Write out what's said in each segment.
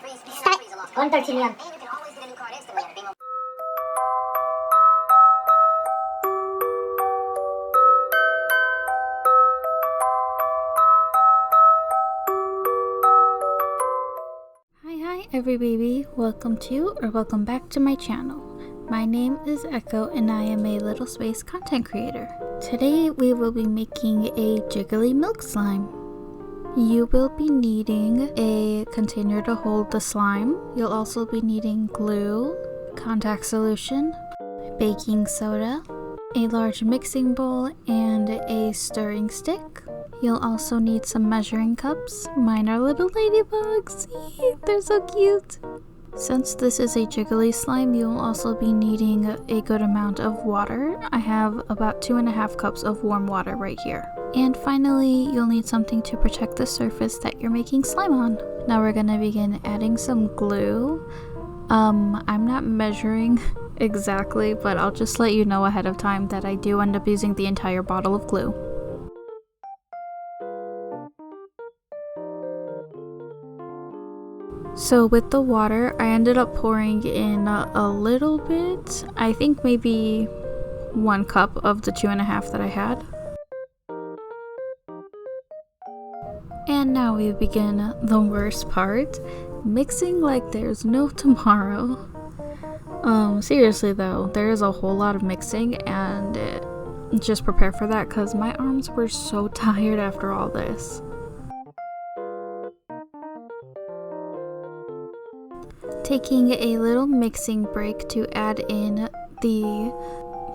Start. 113 yan. Hi every baby, welcome back to my channel. My name is Echo and I am a LittleSpace content creator. Today we will be making a Jiggly milk slime. You will be needing a container to hold the slime. You'll also be needing glue, contact solution, baking soda, a large mixing bowl, and a stirring stick. You'll also need some measuring cups. Mine are little ladybugs. They're so cute. Since this is a jiggly slime, you'll also be needing a good amount of water. I have about 2.5 cups of warm water right here. And finally, you'll need something to protect the surface that you're making slime on. Now we're gonna begin adding some glue. I'm not measuring exactly, but I'll just let you know ahead of time that I do end up using the entire bottle of glue. So with the water, I ended up pouring in a little bit. I think maybe 1 cup of the 2.5 that I had. And now we begin the worst part, mixing like there's no tomorrow. Seriously though, there is a whole lot of mixing, and just prepare for that because my arms were so tired after all this. Taking a little mixing break to add in the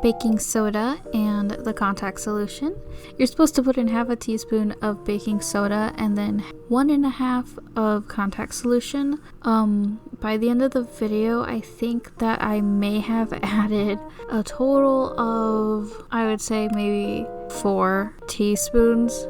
baking soda and the contact solution. You're supposed to put in half a teaspoon of baking soda and then 1.5 of contact solution. By the end of the video, I think that I may have added a total of, I would say maybe 4 teaspoons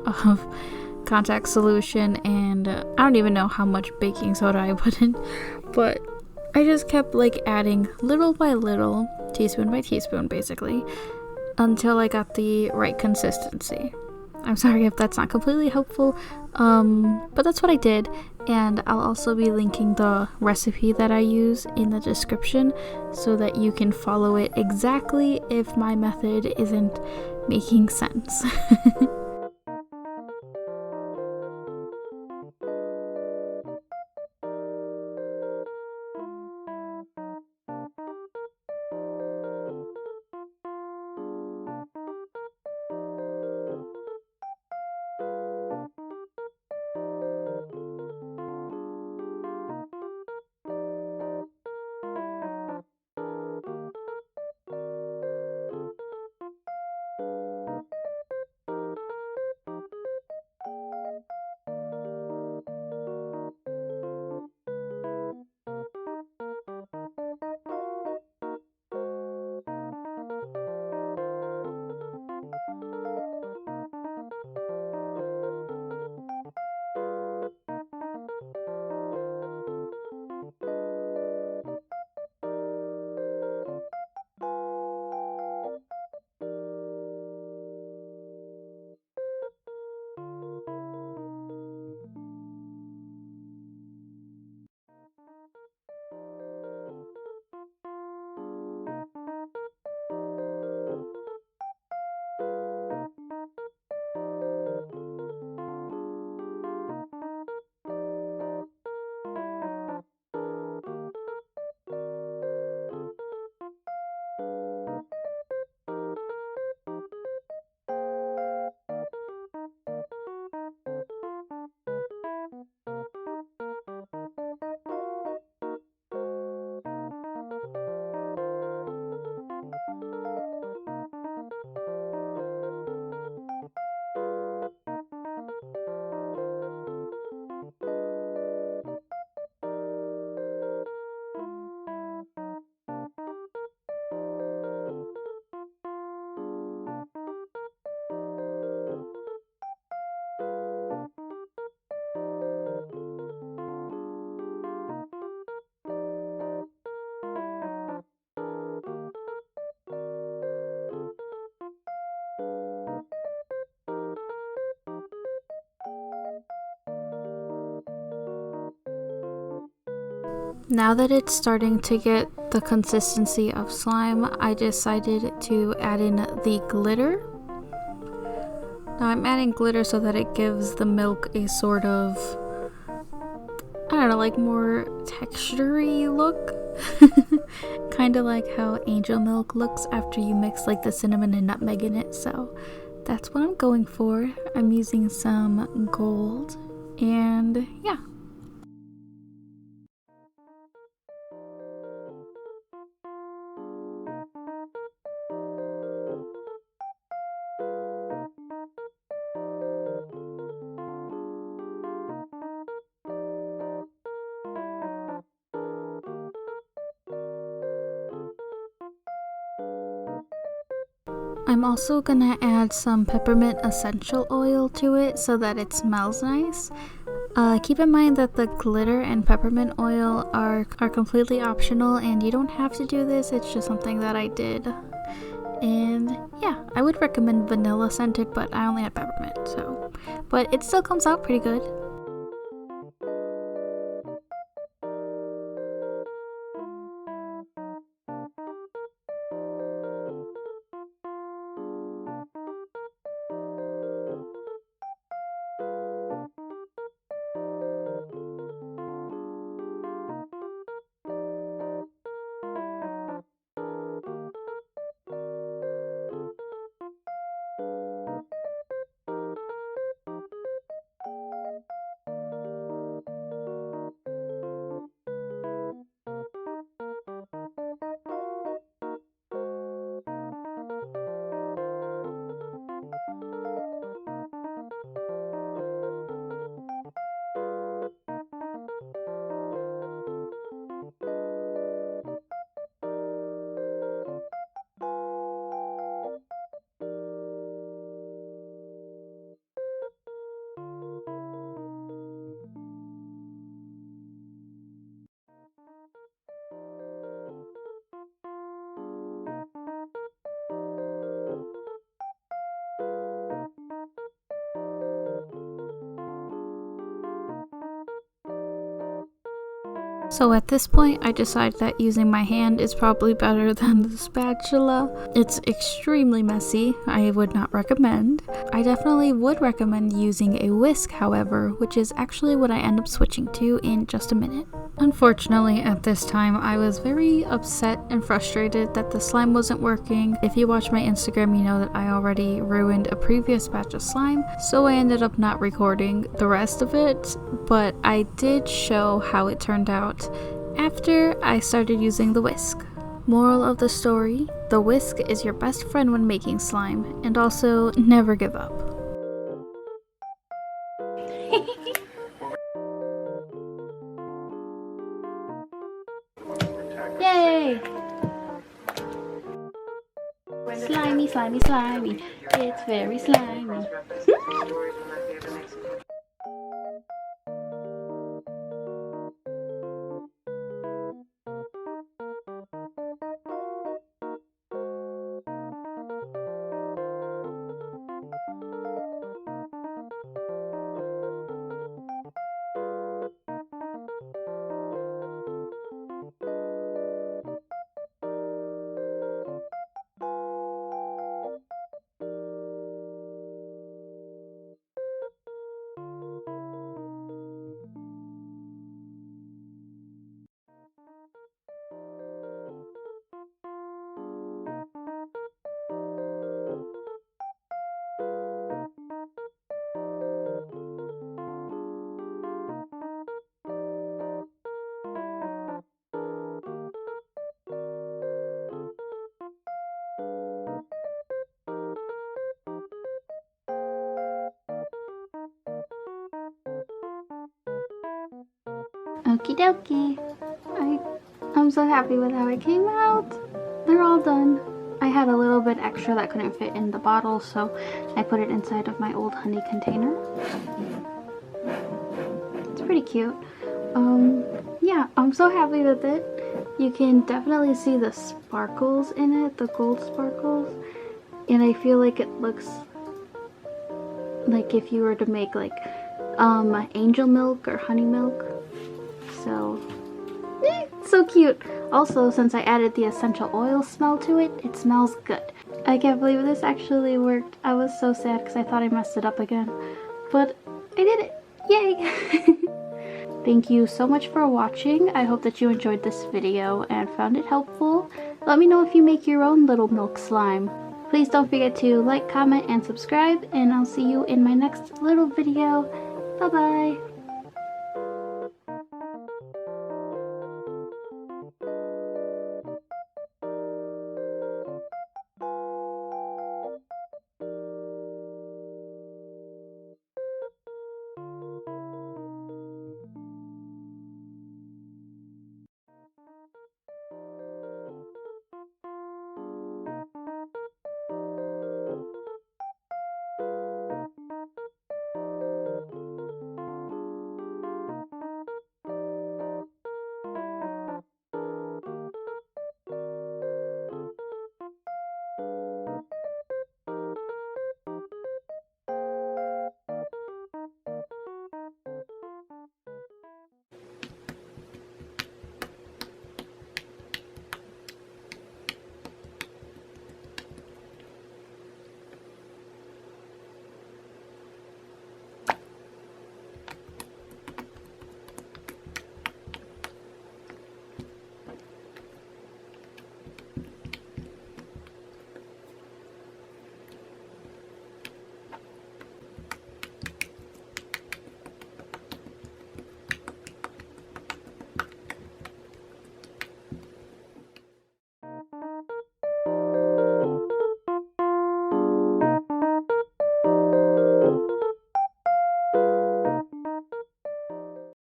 of contact solution, and I don't even know how much baking soda I put in, but I just kept like adding little by little, teaspoon by teaspoon basically, until I got the right consistency. I'm sorry if that's not completely helpful, but that's what I did, and I'll also be linking the recipe that I use in the description so that you can follow it exactly if my method isn't making sense. Now that it's starting to get the consistency of slime, I decided to add in the glitter. Now I'm adding glitter so that it gives the milk a sort of, I don't know, like more texture-y look. Kind of like how angel milk looks after you mix like the cinnamon and nutmeg in it. So that's what I'm going for. I'm using some gold and yeah. I'm also gonna add some peppermint essential oil to it so that it smells nice. Keep in mind that the glitter and peppermint oil are completely optional and you don't have to do this, it's just something that I did. And yeah, I would recommend vanilla scented, but I only had peppermint, so. But it still comes out pretty good. So at this point, I decided that using my hand is probably better than the spatula. It's extremely messy. I would not recommend. I definitely would recommend using a whisk, however, which is actually what I end up switching to in just a minute. Unfortunately, at this time, I was very upset and frustrated that the slime wasn't working. If you watch my Instagram, you know that I already ruined a previous batch of slime, so I ended up not recording the rest of it, but I did show how it turned out after I started using the whisk. Moral of the story, the whisk is your best friend when making slime, and also never give up. Yay! Slimy, slimy, slimy. It's very slimy. Okie dokie. I'm so happy with how it came out. They're all done. I had a little bit extra that couldn't fit in the bottle, so I put it inside of my old honey container. It's pretty cute. Yeah, I'm so happy with it. You can definitely see the sparkles in it, the gold sparkles, and I feel like it looks like if you were to make like angel milk or honey milk. So yeah, So cute. Also, since I added the essential oil smell to it, it smells good. I can't believe this actually worked. I was so sad because I thought I messed it up again. But I did it. Yay! Thank you so much for watching. I hope that you enjoyed this video and found it helpful. Let me know if you make your own little milk slime. Please don't forget to like, comment, and subscribe, and I'll see you in my next little video. Bye-bye!